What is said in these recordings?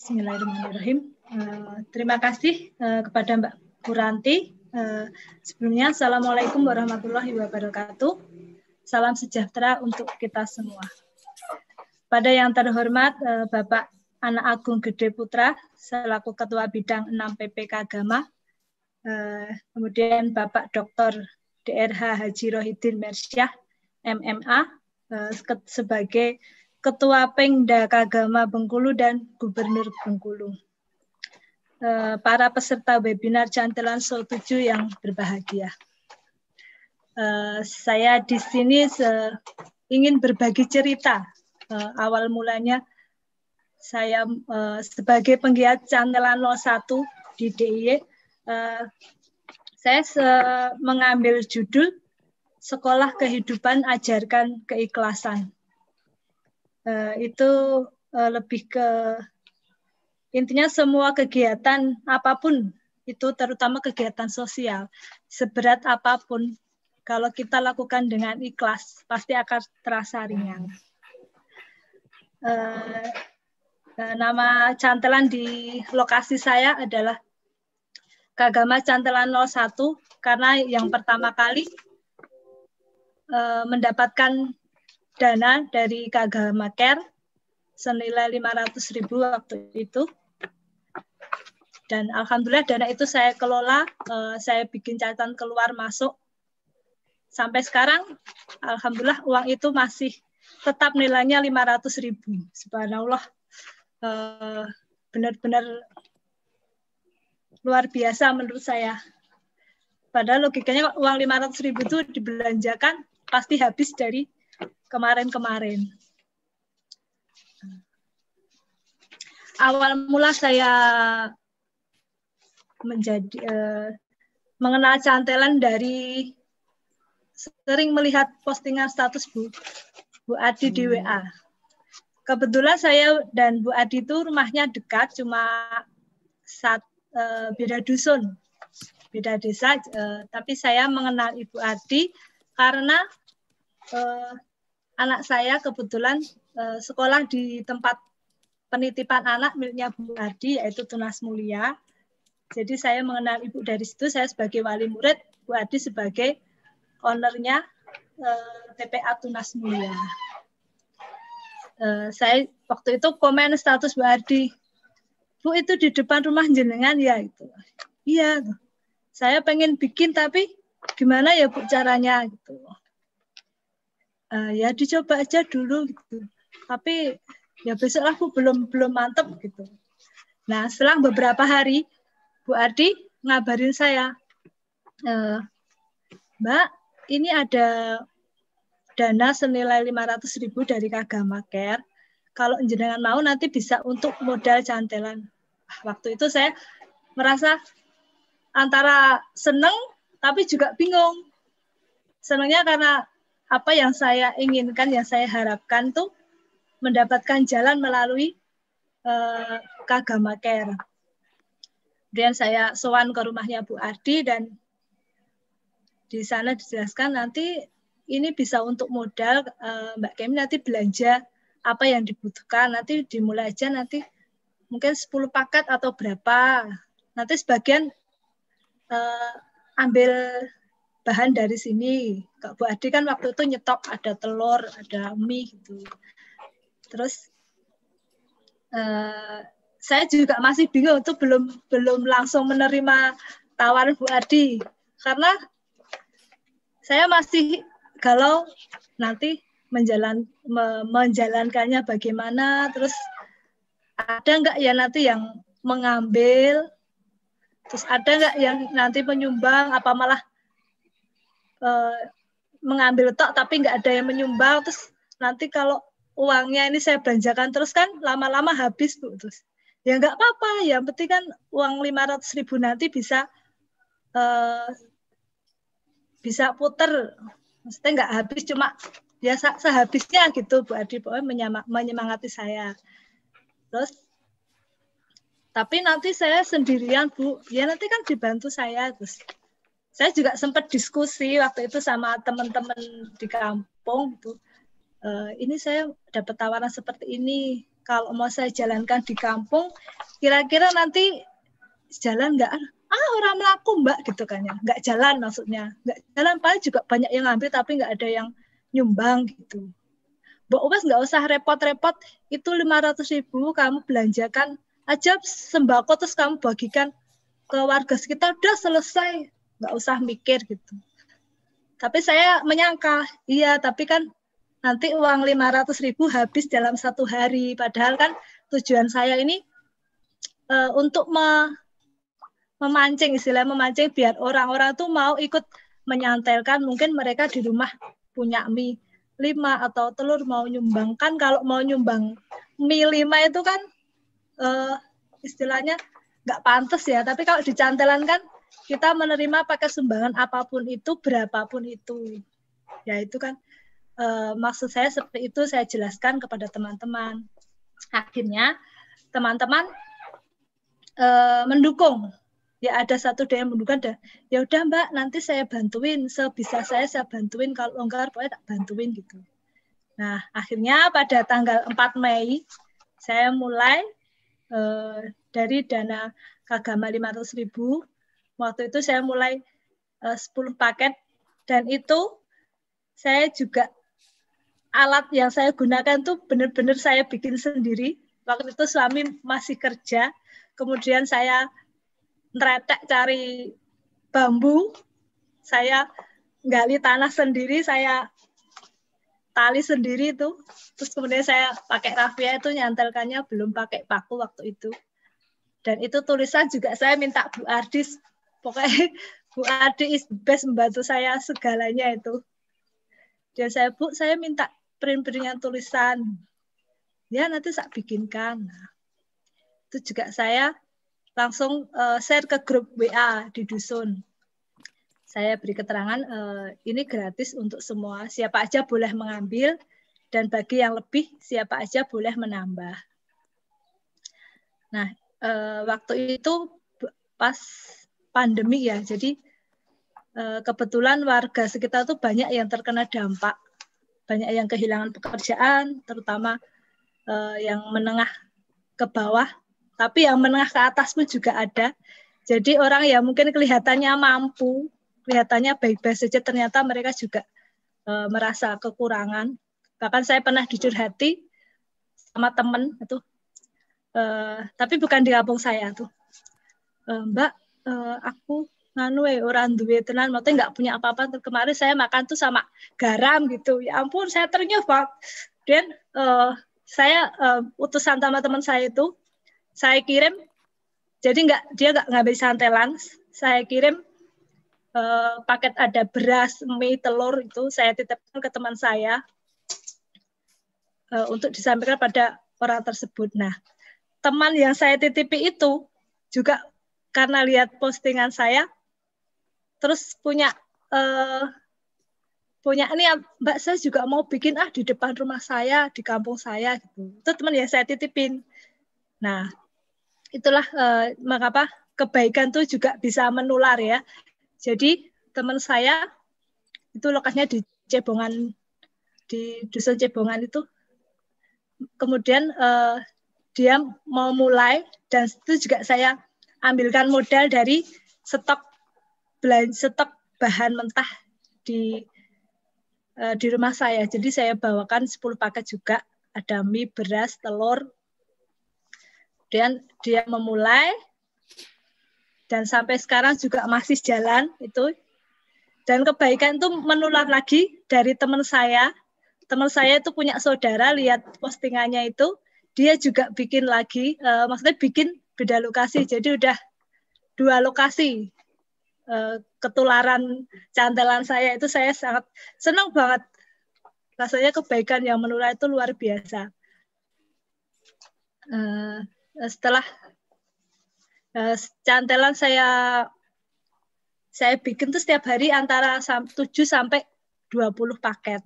Bismillahirrahmanirrahim. Terima kasih kepada Mbak Puranti. Sebelumnya, Assalamualaikum warahmatullahi wabarakatuh. Salam sejahtera untuk kita semua. Pada yang terhormat Bapak Anak Agung Gede Putra, selaku Ketua Bidang 6 PPK Agama, kemudian Bapak Dr. DRH Haji Rohidin Mersyah, MMA, sebagai Ketua Pengda Kagama Bengkulu dan Gubernur Bengkulu. Para peserta webinar Cantelan Soul 7 yang berbahagia. Saya di sini ingin berbagi cerita. Awal mulanya saya sebagai penggiat Cantelan 01 di DIY, saya mengambil judul Sekolah Kehidupan Ajarkan Keikhlasan. Itu lebih ke intinya semua kegiatan apapun itu, terutama kegiatan sosial, seberat apapun, kalau kita lakukan dengan ikhlas pasti akan terasa ringan. Nama Cantelan di lokasi saya adalah Kagama Cantelan 01 karena yang pertama kali mendapatkan dana dari Kagama Care senilai 500.000 waktu itu. Dan alhamdulillah dana itu saya kelola, saya bikin catatan keluar masuk. Sampai sekarang alhamdulillah uang itu masih tetap nilainya 500.000. Subhanallah. Benar-benar luar biasa menurut saya. Padahal logikanya uang 500.000 itu dibelanjakan pasti habis dari kemarin-kemarin. Awal mula saya mengenal Cantelan dari sering melihat postingan status Bu Adi di WA. Kebetulan saya dan Bu Adi itu rumahnya dekat, cuma beda dusun, beda desa, tapi saya mengenal Ibu Adi karena anak saya kebetulan sekolah di tempat penitipan anak miliknya Bu Adi, yaitu Tunas Mulia. Jadi saya mengenal Ibu dari situ, saya sebagai wali murid, Bu Adi sebagai ownernya TPA Tunas Mulia. Saya waktu itu komen status Bu Adi, Bu itu di depan rumah jenengan ya itu. Iya, saya pengen bikin tapi gimana ya Bu caranya gitu. Ya dicoba aja dulu gitu. Tapi ya besok aku belum mantep gitu. Nah setelah beberapa hari Bu Adi ngabarin saya, Mbak ini ada dana senilai 500.000 dari Kagama Care. Kalau jenengan mau nanti bisa untuk modal Cantelan. Waktu itu saya merasa antara seneng tapi juga bingung. Senangnya karena apa yang saya inginkan, yang saya harapkan tuh mendapatkan jalan melalui Kagama Care. Kemudian saya sowan ke rumahnya Bu Adi dan di sana dijelaskan nanti ini bisa untuk modal, Mbak Kemi nanti belanja apa yang dibutuhkan, nanti dimulai aja nanti mungkin 10 paket atau berapa. Nanti sebagian ambil bahan dari sini. Kak Bu Adi kan waktu itu nyetok ada telur, ada mie gitu. Terus saya juga masih bingung itu belum langsung menerima tawaran Bu Adi karena saya masih galau nanti menjalankannya bagaimana, terus ada nggak ya nanti yang mengambil, terus ada nggak yang nanti menyumbang, apa malah mengambil tok tapi nggak ada yang menyumbang, terus nanti kalau uangnya ini saya belanjakan terus kan lama-lama habis Bu. Terus ya nggak apa-apa, yang penting kan uang 500.000 nanti bisa puter, maksudnya nggak habis cuma ya sehabisnya gitu Bu Adi, pokoknya menyemangati saya. Terus tapi nanti saya sendirian Bu, ya nanti kan dibantu saya. Terus saya juga sempat diskusi waktu itu sama teman-teman di kampung gitu. Ini saya dapat tawaran seperti ini, kalau mau saya jalankan di kampung, kira-kira nanti jalan nggak? Orang melaku Mbak gitu kan ya, nggak jalan maksudnya, nggak jalan, paling juga banyak yang ngambil tapi nggak ada yang nyumbang gitu. Mbak Uwes nggak usah repot-repot, itu 500.000 kamu belanjakan aja sembako terus kamu bagikan ke warga sekitar, udah selesai, nggak usah mikir gitu. Tapi saya menyangka, iya tapi kan nanti uang 500.000 habis dalam 1 hari, padahal kan tujuan saya ini untuk memancing, istilah memancing biar orang-orang tuh mau ikut menyantelkan, mungkin mereka di rumah punya mie 5 atau telur mau nyumbang, kan kalau mau nyumbang mie 5 itu kan istilahnya nggak pantas ya, tapi kalau di cantelan kan kita menerima pakai sumbangan apapun itu, berapapun itu, ya itu kan maksud saya seperti itu, saya jelaskan kepada teman-teman. Akhirnya teman-teman mendukung. Ya ada satu dia yang mendukung, ya udah Mbak, nanti saya bantuin, sebisa saya bantuin, kalau enggak pokoknya tak bantuin gitu. Nah akhirnya pada tanggal 4 Mei saya mulai dari dana Kagama 500.000. Waktu itu saya mulai 10 paket, dan itu saya juga alat yang saya gunakan tuh benar-benar saya bikin sendiri. Waktu itu suami masih kerja, kemudian saya neretek cari bambu, saya gali tanah sendiri, saya tali sendiri itu, terus kemudian saya pakai rafia itu nyantelkannya, belum pakai paku waktu itu. Dan itu tulisan juga saya minta Bu Ardis, pokoknya Bu Ardis is the best, membantu saya segalanya itu. Dan saya, Bu, saya minta print-printan tulisan, ya nanti saya bikinkan. Nah, itu juga saya langsung share ke grup WA di dusun. Saya beri keterangan ini gratis untuk semua, siapa aja boleh mengambil, dan bagi yang lebih siapa aja boleh menambah. Nah waktu itu pas pandemi ya, jadi kebetulan warga sekitar tuh banyak yang terkena dampak, banyak yang kehilangan pekerjaan, terutama yang menengah ke bawah, tapi yang menengah ke atas pun juga ada. Jadi orang yang mungkin kelihatannya mampu, kelihatannya baik-baik saja, ternyata mereka juga merasa kekurangan. Bahkan saya pernah dicurhati sama teman itu, tapi bukan di kampung saya tuh, Mbak, aku orang duwe tenan, maksudnya nggak punya apa-apa. Kemarin saya makan tuh sama garam gitu. Ya ampun, saya ternyata. Dan saya utusan sama teman saya itu, saya kirim, jadi dia nggak ngambil santelan, saya kirim paket ada beras, mie, telur, itu saya titipkan ke teman saya untuk disampaikan pada orang tersebut. Nah, teman yang saya titipi itu juga karena lihat postingan saya, terus punya ini, Mbak, saya juga mau bikin di depan rumah saya, di kampung saya gitu. Itu teman yang saya titipin. Nah, itulah mengapa kebaikan tuh juga bisa menular ya. Jadi teman saya itu lokasinya di Cebongan, di dusun Cebongan itu. Kemudian dia mau mulai, dan itu juga saya ambilkan modal dari stok bahan mentah di rumah saya. Jadi saya bawakan 10 paket juga, ada mie, beras, telur. Dan dia memulai, dan sampai sekarang juga masih jalan itu. Dan kebaikan itu menular lagi dari teman saya. Teman saya itu punya saudara, lihat postingannya itu, dia juga bikin lagi, maksudnya bikin beda lokasi. Jadi udah 2 lokasi. Ketularan cantelan saya itu, saya sangat senang banget. Rasanya kebaikan yang menular itu luar biasa. Setelah cantelan saya bikin tuh setiap hari antara 7 sampai 20 paket.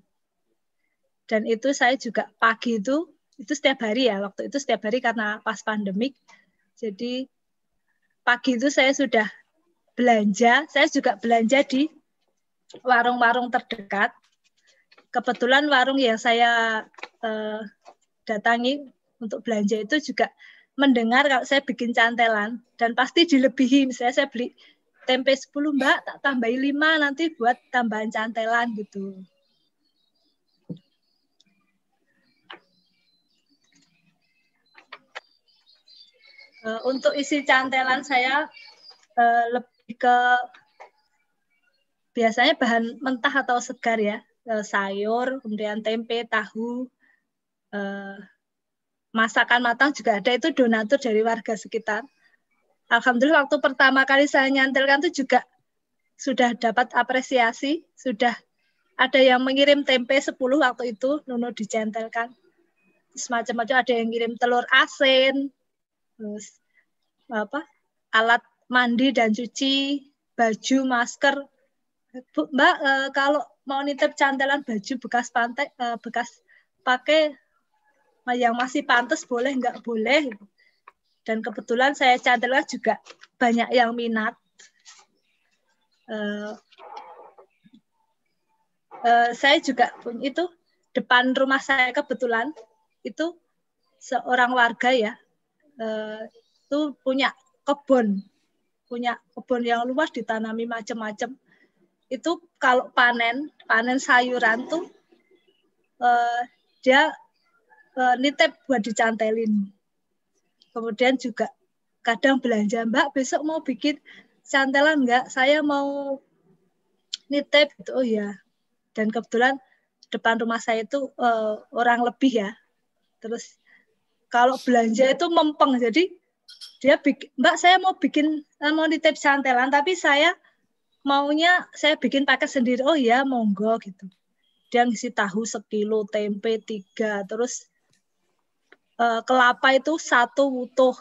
Dan itu saya juga pagi itu setiap hari ya, waktu itu setiap hari karena pas pandemik. Jadi pagi itu saya sudah belanja, saya juga belanja di warung-warung terdekat. Kebetulan warung yang saya datangi untuk belanja itu juga mendengar kalau saya bikin cantelan dan pasti dilebihi. Misalnya saya beli tempe 10 Mbak, tak tambahin 5 nanti buat tambahan cantelan gitu. Untuk isi cantelan saya lebih ke biasanya bahan mentah atau segar ya, sayur, kemudian tempe, tahu, masakan matang juga ada, itu donatur dari warga sekitar. Alhamdulillah waktu pertama kali saya nyantelkan itu juga sudah dapat apresiasi, sudah ada yang mengirim tempe 10 waktu itu, Nuno dicentelkan. Semacam-macam, ada yang ngirim telur asin, terus alat mandi dan cuci, baju, masker. Bu, Mbak, kalau mau nitip cantelan baju bekas pakai yang masih pantas boleh nggak boleh? Dan kebetulan saya cantelkan juga banyak yang minat. Saya juga punya itu depan rumah saya kebetulan itu seorang warga ya, itu punya kebun yang luas, ditanami macam-macam. Itu kalau panen sayuran tuh dia nitip buat dicantelin. Kemudian juga kadang belanja, Mbak besok mau bikin cantelan nggak? Saya mau nitip gitu. Oh ya. Dan kebetulan depan rumah saya itu orang lebih ya. Terus kalau belanja itu mempeng, jadi dia Mbak saya mau nitip cantelan tapi saya maunya saya bikin paket sendiri. Oh ya, monggo gitu. Dia ngisi tahu 1 kilo, tempe 3, terus kelapa itu 1 utuh.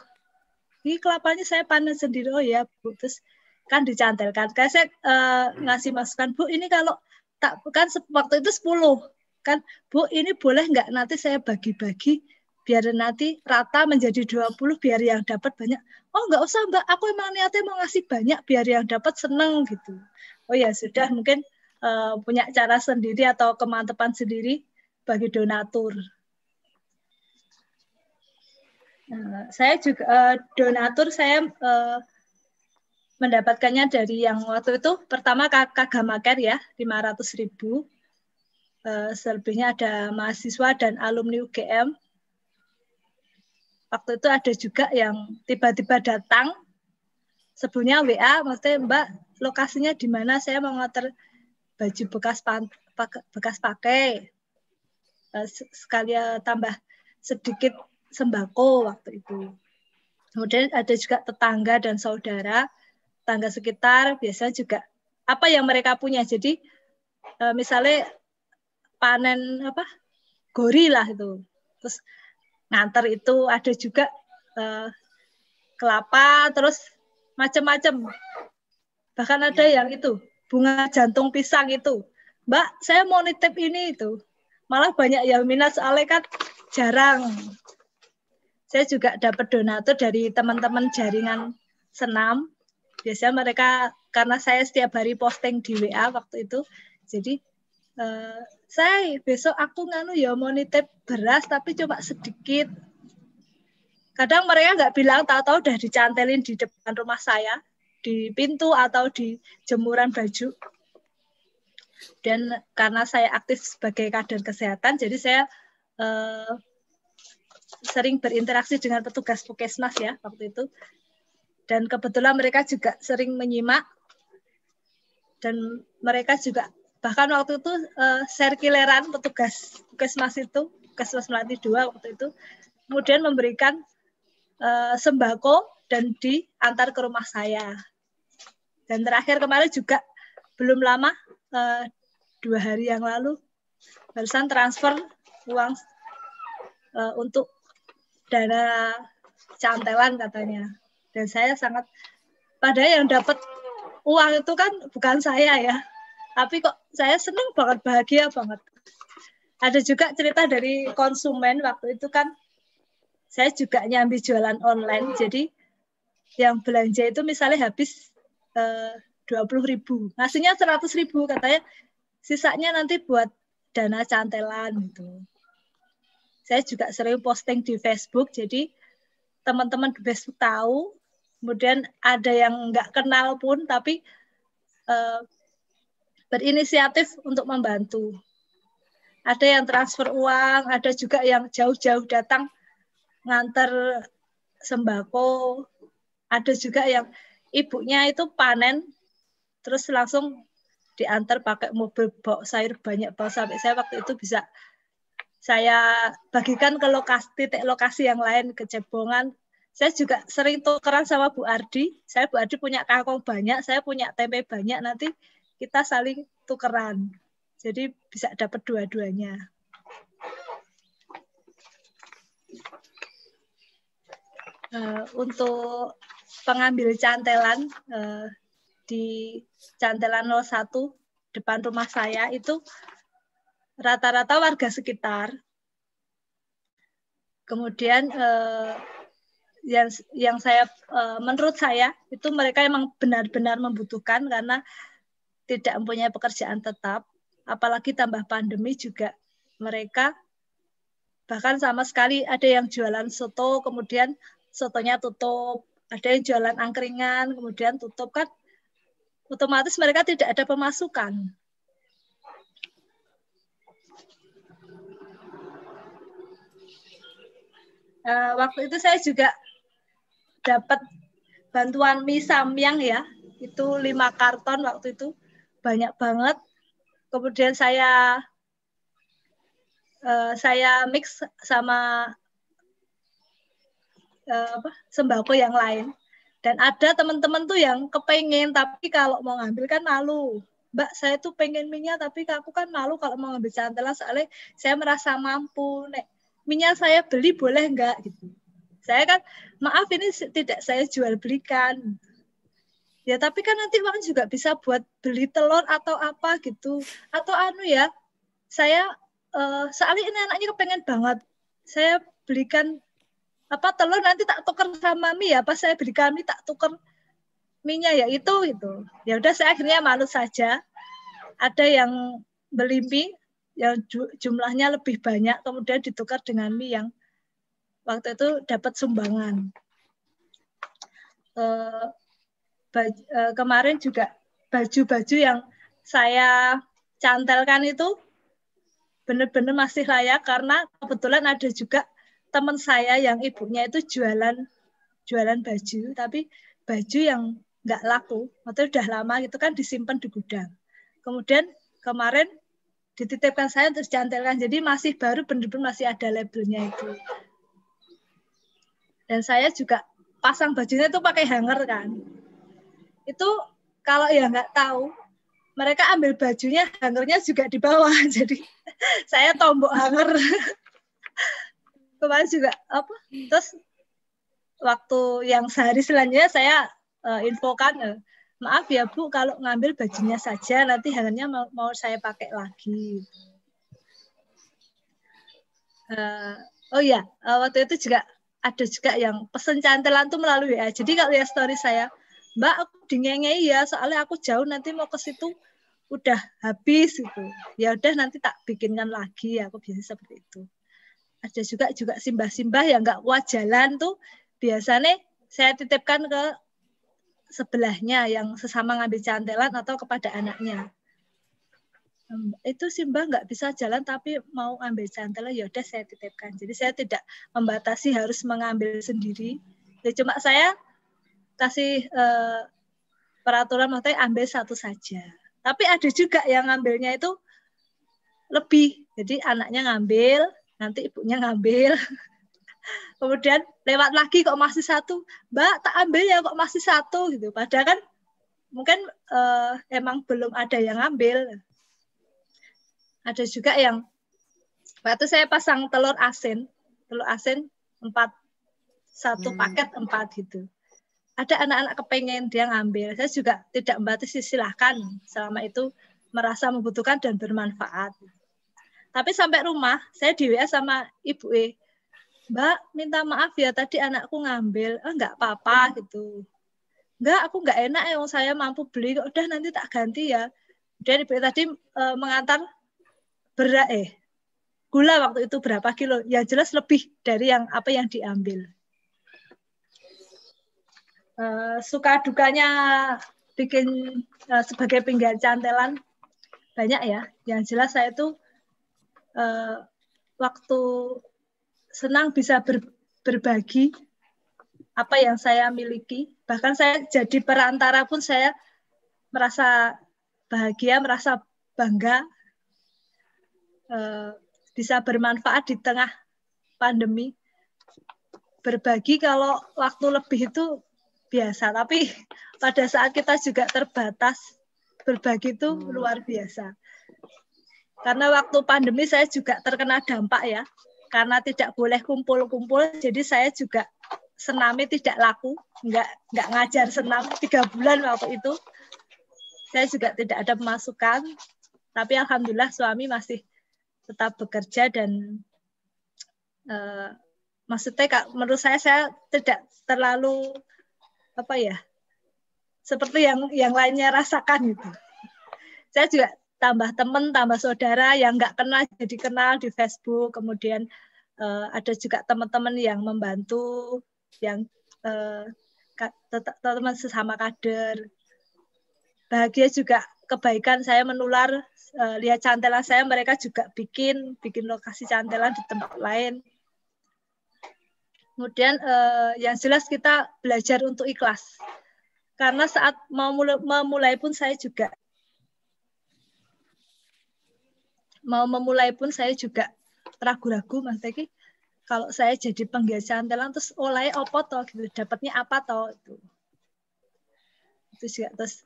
Ini kelapanya saya panen sendiri. Oh ya, Bu. Terus kan dicantelkan. Kayak saya ngasih masukan, Bu, ini kalau tak kan waktu itu 10. Kan, Bu, ini boleh nggak nanti saya bagi-bagi biar nanti rata menjadi 20 biar yang dapat banyak. Oh, nggak usah, Mbak. Aku emang niatnya mau ngasih banyak biar yang dapat seneng gitu. Oh ya, sudah mungkin punya cara sendiri atau kemantapan sendiri bagi donatur. Saya juga donatur saya mendapatkannya dari yang waktu itu pertama Kagamaker ya 500.000. Selebihnya ada mahasiswa dan alumni UGM. Waktu itu ada juga yang tiba-tiba datang, sebelumnya WA, maksudnya Mbak lokasinya di mana, saya mau nganter baju bekas pakai, sekalian tambah sedikit sembako waktu itu. Kemudian ada juga tetangga dan saudara, tetangga sekitar, biasanya juga apa yang mereka punya. Jadi misalnya panen gori lah itu, terus nganter itu, ada juga kelapa, terus macam-macam. Bahkan ada yang itu bunga jantung pisang itu, Mbak saya mau nitip ini itu. Malah banyak yang minat soalnya kan jarang. Saya juga dapat donatur dari teman-teman jaringan senam. Biasanya mereka, karena saya setiap hari posting di WA waktu itu, jadi saya besok aku ya mau nitip beras tapi cuma sedikit. Kadang mereka nggak bilang, tahu-tahu udah dicantelin di depan rumah saya, di pintu atau di jemuran baju. Dan karena saya aktif sebagai kader kesehatan, jadi saya sering berinteraksi dengan petugas Puskesmas ya waktu itu. Dan kebetulan mereka juga sering menyimak, dan mereka juga bahkan waktu itu sirkuleran petugas Puskesmas itu, Puskesmas Melati 2 waktu itu, kemudian memberikan sembako dan diantar ke rumah saya. Dan terakhir kemarin juga belum lama, 2 hari yang lalu, barusan transfer uang untuk dana cantelan katanya. Dan saya sangat, padahal yang dapat uang itu kan bukan saya ya, tapi kok saya senang banget, bahagia banget. Ada juga cerita dari konsumen waktu itu kan, saya juga nyambi jualan online, jadi yang belanja itu misalnya habis 20.000, ngasihnya 100.000, katanya sisanya nanti buat dana cantelan gitu. Saya juga sering posting di Facebook, jadi teman-teman di Facebook tahu. Kemudian ada yang nggak kenal pun, tapi berinisiatif untuk membantu. Ada yang transfer uang, ada juga yang jauh-jauh datang nganter sembako, ada juga yang ibunya itu panen, terus langsung diantar pakai mobil bawa sayur banyak banget, sampai saya waktu itu bisa saya bagikan ke titik lokasi yang lain, ke Cebongan. Saya juga sering tukeran sama Bu Ardi. Bu Ardi punya kangkung banyak, saya punya tempe banyak, nanti kita saling tukeran. Jadi bisa dapat dua-duanya. Untuk pengambil cantelan di Cantelan 01 depan rumah saya itu rata-rata warga sekitar. Kemudian yang saya menurut saya itu mereka memang benar-benar membutuhkan karena tidak mempunyai pekerjaan tetap, apalagi tambah pandemi juga mereka bahkan sama sekali ada yang jualan soto, kemudian sotonya tutup, ada yang jualan angkringan, kemudian tutup, kan otomatis mereka tidak ada pemasukan. Waktu itu saya juga dapat bantuan mie samyang ya, itu 5 karton waktu itu, banyak banget. Kemudian saya mix sama sembako yang lain. Dan ada teman-teman tuh yang kepengen, tapi kalau mau ngambil kan malu. Mbak, saya tuh pengen minyak, tapi aku kan malu kalau mau ngambil cantelan, soalnya saya merasa mampu. Nek minyak saya beli boleh enggak? Gitu. Saya kan, maaf ini tidak saya jual belikan. Ya tapi kan nanti uang juga bisa buat beli telur atau apa gitu. Atau ya, saya soalnya ini anaknya kepengen banget. Saya belikan telur nanti tak tuker sama mie ya, pas saya belikan mie tak tuker mie-nya ya itu gitu. Ya udah saya akhirnya malu saja. Ada yang beli mie yang jumlahnya lebih banyak, kemudian ditukar dengan mie yang waktu itu dapat sumbangan. Kemarin juga baju-baju yang saya cantelkan itu benar-benar masih layak karena kebetulan ada juga teman saya yang ibunya itu jualan baju, tapi baju yang nggak laku, atau udah lama itu kan disimpan di gudang. Kemudian kemarin dititipkan saya untuk dicantelkan, jadi masih baru, benar-benar masih ada labelnya itu. Dan saya juga pasang bajunya itu pakai hanger kan. Itu kalau ya nggak tahu, mereka ambil bajunya, hangernya juga di bawah, jadi saya tombok hanger. Kemarin juga terus waktu yang sehari selanjutnya saya infokan, maaf ya Bu, kalau ngambil bajunya saja, nanti hangernya mau saya pakai lagi. Waktu itu juga ada juga yang pesen cantelan tuh melalui WA. Jadi kalau ya story saya, Mbak aku dingengei ya, soalnya aku jauh nanti mau ke situ udah habis gitu. Ya udah nanti tak bikinkan lagi, aku biasa seperti itu. Ada juga simbah-simbah yang nggak kuat jalan tuh, biasanya saya titipkan ke sebelahnya yang sesama ngambil cantelan atau kepada anaknya. Itu simbah nggak bisa jalan tapi mau ambil cantelan, ya udah saya titipkan. Jadi saya tidak membatasi harus mengambil sendiri. Ya cuma saya kasih peraturan maksudnya ambil satu saja. Tapi ada juga yang ngambilnya itu lebih. Jadi anaknya ngambil, nanti ibunya ngambil. Kemudian lewat lagi kok masih satu. Mbak, tak ambil ya kok masih satu gitu. Padahal kan mungkin emang belum ada yang ngambil. Ada juga yang waktu saya pasang telur asin 4, satu paket 4 gitu. Ada anak-anak kepengen dia ngambil. Saya juga tidak membatasi, silahkan selama itu merasa membutuhkan dan bermanfaat. Tapi sampai rumah, saya di WA sama ibu Mbak, minta maaf ya tadi anakku ngambil. Enggak apa-apa gitu. Enggak, aku enggak enak ya, saya mampu beli. Udah nanti tak ganti ya. Dan ibu tadi mengantar beras gula waktu itu berapa kilo. Ya jelas lebih dari apa yang diambil. Suka dukanya bikin sebagai penggiat cantelan banyak ya. Yang jelas saya tuh waktu senang bisa berbagi apa yang saya miliki. Bahkan saya jadi perantara pun saya merasa bahagia, merasa bangga bisa bermanfaat di tengah pandemi. Berbagi kalau waktu lebih itu biasa, tapi pada saat kita juga terbatas, berbagi itu luar biasa. Karena waktu pandemi saya juga terkena dampak ya, karena tidak boleh kumpul-kumpul, jadi saya juga senamnya tidak laku, nggak ngajar senam 3 bulan waktu itu. Saya juga tidak ada pemasukan, tapi alhamdulillah suami masih tetap bekerja dan maksudnya menurut saya tidak terlalu seperti yang lainnya rasakan gitu. Saya juga tambah teman, tambah saudara yang nggak kenal jadi kenal di Facebook. Kemudian ada juga teman-teman yang membantu, yang teman sesama kader. Bahagia juga kebaikan saya menular. Lihat cantelan saya, mereka juga bikin lokasi cantelan di tempat lain. Kemudian yang jelas kita belajar untuk ikhlas. Karena saat memulai pun saya juga ragu-ragu, Mas Teki, kalau saya jadi penggiat cantelan terus oleh apa toh gitu, dapatnya apa toh itu juga. Terus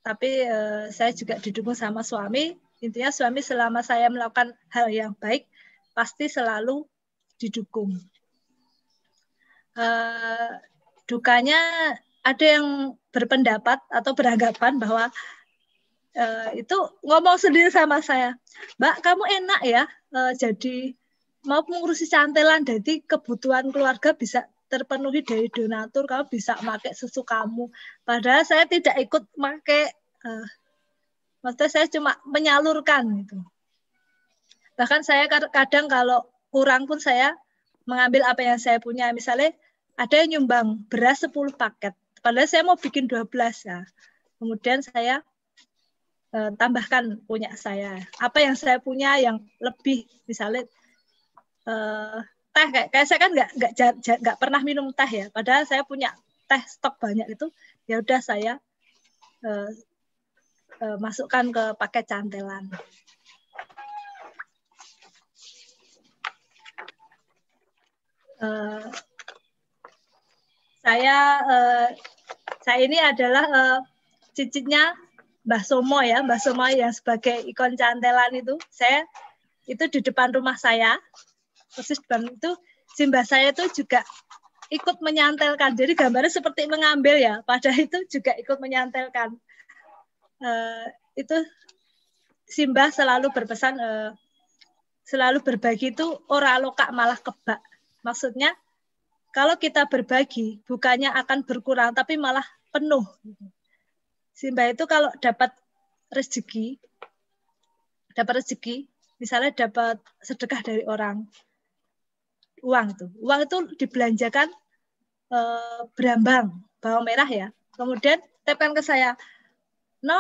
tapi saya juga didukung sama suami. Intinya suami selama saya melakukan hal yang baik pasti selalu didukung. Dukanya ada yang berpendapat atau beranggapan bahwa itu ngomong sendiri sama saya, Mbak, kamu enak ya jadi mau mengurusi cantelan, jadi kebutuhan keluarga bisa terpenuhi dari donatur, kamu bisa pakai susu kamu. Padahal saya tidak ikut pakai, maksudnya saya cuma menyalurkan gitu. Bahkan saya kadang kalau kurang pun saya mengambil apa yang saya punya. Misalnya ada yang nyumbang beras 10 paket, padahal saya mau bikin 12 ya. Kemudian saya tambahkan punya saya. Apa yang saya punya yang lebih, misalnya teh, kayak saya kan nggak pernah minum teh ya. Padahal saya punya teh stok banyak itu, ya udah saya masukkan ke paket cantelan. Saya ini adalah cicitnya Mbah Somo ya, Mbah Somo yang sebagai ikon cantelan itu. Saya itu di depan rumah saya, persis depan itu simbah saya itu juga ikut menyantelkan. Jadi gambarnya seperti mengambil ya, padahal itu juga ikut menyantelkan. Itu simbah selalu berpesan, selalu berbagi itu ora lokak malah kebak. Maksudnya kalau kita berbagi bukannya akan berkurang tapi malah penuh. Simbah itu kalau dapat rezeki, misalnya dapat sedekah dari orang, uang itu dibelanjakan berambang bawang merah ya. Kemudian tepen ke saya, no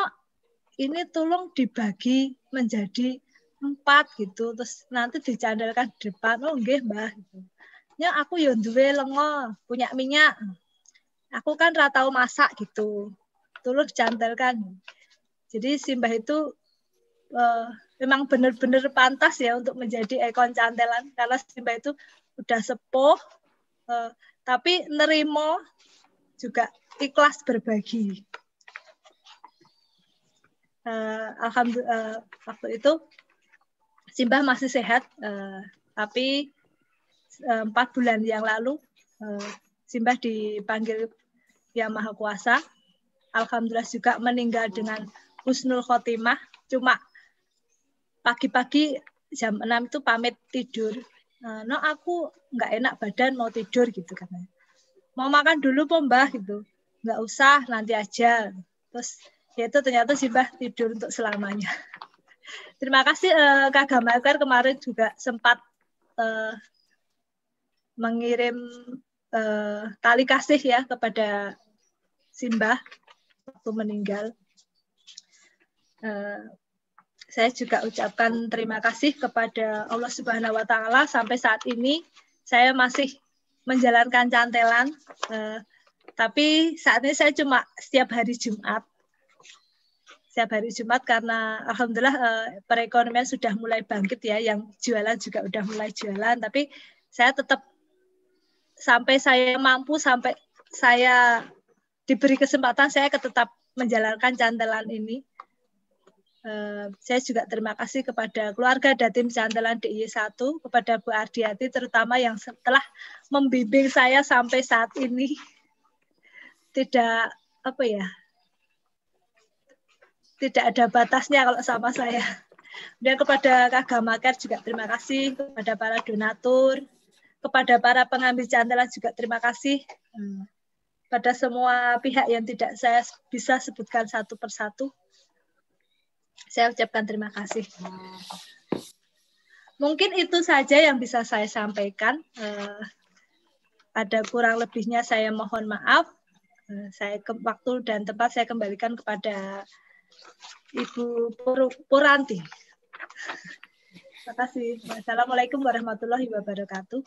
ini tolong dibagi menjadi 4 gitu, terus nanti dicandelkan di depan. Oh nggih Mbah. Gitu. Ya aku yo duwe lengo, punya minyak. Aku kan ra tau masak gitu. Tolong dicantelkan. Jadi simbah itu memang benar-benar pantas ya untuk menjadi ikon cantelan, karena simbah itu udah sepuh, tapi nerimo juga ikhlas berbagi. Alhamdulillah waktu itu simbah masih sehat, tapi 4 bulan yang lalu simbah dipanggil Yang Maha Kuasa. Alhamdulillah juga meninggal dengan husnul khotimah. Cuma pagi-pagi jam 6 itu pamit tidur. No aku nggak enak badan mau tidur gitu katanya. Mau makan dulu po Mbah gitu. Nggak usah nanti aja. Terus ya itu ternyata simbah tidur untuk selamanya. Terima kasih Kak Gamakar kemarin juga sempat mengirim tali kasih ya kepada Simbah waktu meninggal. Saya juga ucapkan terima kasih kepada Allah Subhanahu wa Ta'ala. Sampai saat ini saya masih menjalankan cantelan, tapi saat ini saya cuma setiap hari Jumat. Setiap hari Jumat karena alhamdulillah perekonomian sudah mulai bangkit ya, yang jualan juga udah mulai jualan, tapi saya tetap sampai saya mampu, sampai saya diberi kesempatan, saya tetap menjalankan cantelan ini. Saya juga terima kasih kepada keluarga Datim Cantelan DIY 1, kepada Bu Ardiati terutama yang telah membimbing saya sampai saat ini. Tidak tidak ada batasnya kalau sama saya. Dan kepada Kak Gamakar juga terima kasih, kepada para donatur, kepada para pengambil cantelan juga terima kasih. Pada semua pihak yang tidak saya bisa sebutkan satu persatu, saya ucapkan terima kasih. Mungkin itu saja yang bisa saya sampaikan. Ada kurang lebihnya saya mohon maaf. Saya waktu dan tempat saya kembalikan kepada Ibu Puranti. Terima kasih. Wassalamualaikum warahmatullahi wabarakatuh.